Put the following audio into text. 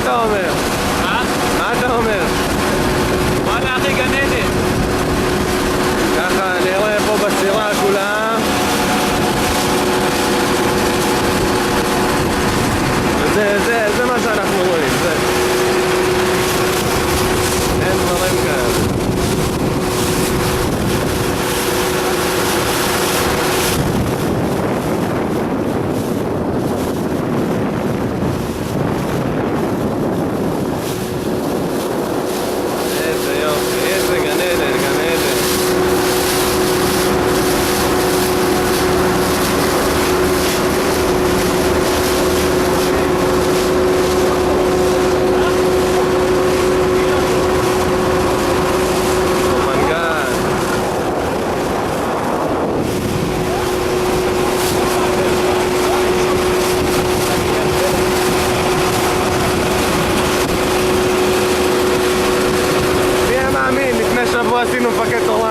אתה אומר? מה אתה אומר? וואלה אחי גן עדן. ככה נראה פה בסירה כולה. זה מה שאנחנו רואים, זה. אין דברים כאלה. איזה יופי, איזה גן עדן, גן עדן. עשינו מפקד תורה